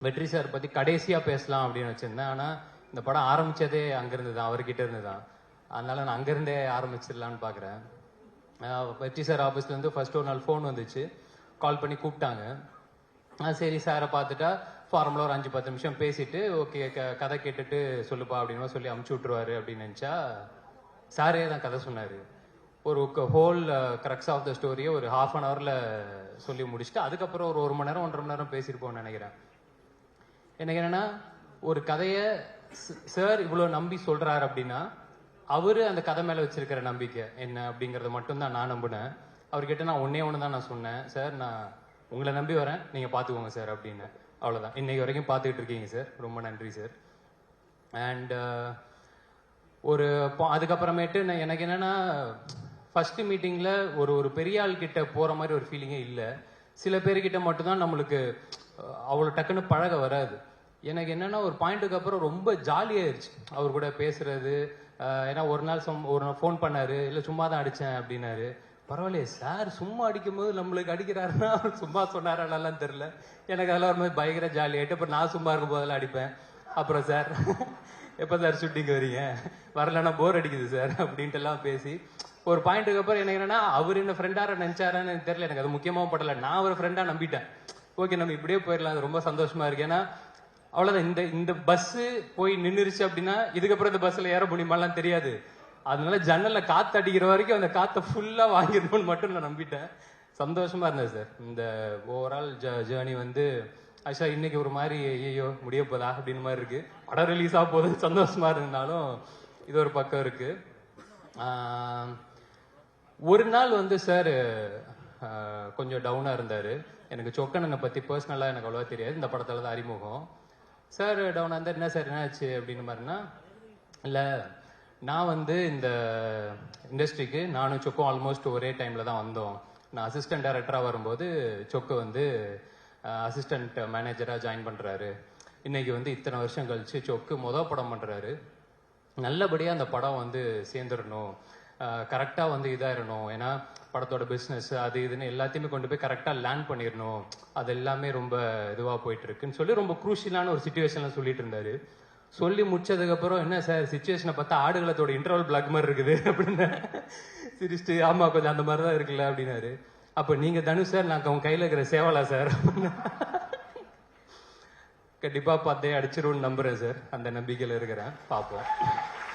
வெற்றி சார் பற்றி கடைசியாக பேசலாம் அப்படின்னு வச்சுருந்தேன். ஆனால் இந்த படம் ஆரம்பித்ததே அங்கேருந்து தான், அவர்கிட்ட இருந்து தான். அதனால் நான் அங்கேருந்தே ஆரம்பிச்சிடலான்னு பார்க்குறேன். வெற்றி சார் ஆஃபீஸ்லேருந்து ஃபர்ஸ்ட் ஒரு நாள் ஃபோன் வந்துச்சு, கால் பண்ணி கூப்பிட்டாங்க. சரி சாரை பார்த்துட்டா ஃபார்மலாக ஒரு 5-10 நிமிஷம் பேசிட்டு ஓகே கதை கேட்டுட்டு சொல்லுப்பா அப்படின்னு சொல்லி அமுச்சு விட்ருவாரு அப்படின்னு நினச்சா சாரே தான் கதை சொன்னார். ஒரு ஹோல் கிரக்ஸ் ஆஃப் த ஸ்டோரியை ஒரு ½ அன் ஹவரில் சொல்லி முடிச்சுட்டு அதுக்கப்புறம் ஒரு 1 மணி நேரம் 1.5 மணி நேரம் பேசியிருப்போம்னு நினைக்கிறேன். எனக்கு என்னன்னா, ஒரு கதையை சார் இவ்வளோ நம்பி சொல்றாரு அப்படின்னா அவரு அந்த கதை மேல வச்சிருக்கிற நம்பிக்கை என்ன அப்படிங்கறத மட்டும்தான் நான் நம்பினேன். அவர்கிட்ட நான் ஒண்ணு தான் நான் சொன்னேன், சார் நான் உங்களை நம்பி வரேன், நீங்க பாத்துக்கோங்க சார் அப்படின்னு. அவ்வளவுதான். இன்னைக்கு வரைக்கும் பார்த்துக்கிட்டு இருக்கீங்க சார், ரொம்ப நன்றி சார். அண்ட் ஒரு அதுக்கப்புறமேட்டு நான் எனக்கு என்னன்னா, ஃபர்ஸ்ட் மீட்டிங்ல ஒரு பெரிய ஆள் கிட்ட போற மாதிரி ஒரு ஃபீலிங்கே இல்லை. சில பேர்கிட்ட மட்டும்தான் நம்மளுக்கு அவ்வளோ டக்குன்னு பழக வராது. எனக்கு என்னன்னா, ஒரு பாயிண்ட்டுக்கு அப்புறம் ரொம்ப ஜாலியாயிருச்சு அவர் கூட பேசுறது. ஏன்னா ஒரு நாள் ஃபோன் பண்ணாரு, இல்லை சும்மா தான் அடித்தேன் அப்படின்னாரு. பரவாயில்லையே சார் சும்மா அடிக்கும் போது நம்மளுக்கு அடிக்கிறாருன்னா அவர் சும்மா சொன்னாராலாம் தெரில. எனக்கு அதெல்லாம் ஒரு மாதிரி பயங்கர ஜாலி ஆகிட்டு அப்புறம் நான் சும்மா இருக்கும் போதெல்லாம் அடிப்பேன். அப்புறம் சார் எப்போ சார் ஷூட்டிங் வரீங்க, வரலன்னா போர் அடிக்குது சார் அப்படின்ட்டு எல்லாம் பேசி ஒரு பாயிண்ட்டுக்கு அப்புறம் எனக்கு என்னன்னா, அவர் என்ன ஃப்ரெண்டார நினைச்சாரான்னு எனக்கு தெரியல. எனக்கு அது முக்கியமாகவும் படலை. நான் ஒரு ஃப்ரெண்டா நம்பிட்டேன். ஓகே நம்ம இப்படியே போயிடலாம், அது ரொம்ப சந்தோஷமா இருக்கு. ஏன்னா அவ்வளவுதான், இந்த பஸ் போய் நின்றுச்சு அப்படின்னா இதுக்கப்புறம் இந்த பஸ்ல ஏற முடியுமாலாம் தெரியாது. அதனால ஜன்னல்ல காத்து அடிக்கிற வரைக்கும் அந்த காத்தை ஃபுல்லா வாங்கிடணும்னு மட்டும் நான் நம்பிட்டேன். சந்தோஷமா இருந்தது சார். இந்த ஓவரால் ஜேர்னி வந்து ஆக்சுவலா இன்னைக்கு ஒரு மாதிரி ஐயோ முடிய போதா அப்படின்னு மாதிரி இருக்கு. படம் ரிலீஸ் ஆக போது சந்தோஷமா இருந்தாலும் இது ஒரு பக்கம் இருக்கு. ஒரு நாள் வந்து சார் கொஞ்சம் டவுனா இருந்தாரு. எனக்கு சொக்கனனை பத்தி பர்சனலா எனக்கு அவ்வளவா தெரியாது, இந்த படத்துல தான் அறிமுகம். சார் டவுனா இருந்தார். என்ன சார் என்னாச்சு அப்படின்னு மாதிரினா, இல்லை நான் வந்து இந்த இண்டஸ்ட்ரிக்கு நானும் சொக்கும் ஆல்மோஸ்ட் ஒரே டைம்ல தான் வந்தோம். நான் அசிஸ்டன்ட் டைரக்டரா வரும்போது சொக்கு வந்து அசிஸ்டன்ட் மேனேஜரா ஜாயின் பண்றாரு. இன்னைக்கு வந்து இத்தனை வருஷம் கழிச்சு சொக்கு படம் பண்றாரு. நல்லபடியா அந்த படம் வந்து சேர்ந்துடணும், கரெக்டா வந்து இதாயிடணும். ஏன்னா படத்தோட பிஸ்னஸ் அது இதுன்னு எல்லாத்தையுமே கொண்டு போய் கரெக்டா லேண்ட் பண்ணிடணும். அது எல்லாமே ரொம்ப இதுவா போயிட்டு இருக்குன்னு சொல்லி ரொம்ப குரூஷியலான ஒரு சிச்சுவேஷன்ல சொல்லிட்டு இருந்தாரு. சொல்லி முடிச்சதுக்கு அப்புறம் என்ன சார் சிச்சுவேஷனை பார்த்தா ஆடுகளத்தோட இன்டர்வல் பிளாக் மாதிரி இருக்குது அப்படின்னு சிரிச்சுட்டு, ஆமா கொஞ்சம் அந்த மாதிரிதான் இருக்குல்ல அப்படின்னாரு. அப்ப நீங்க தனுஷ் சார், நான் உங்க கையில இருக்கிற சேவலா சார்? கண்டிப்பா பார்த்தே அடிச்சிருவோம்னு நம்புறேன் சார். அந்த நம்பிக்கையில இருக்கிறேன், பார்ப்போம்.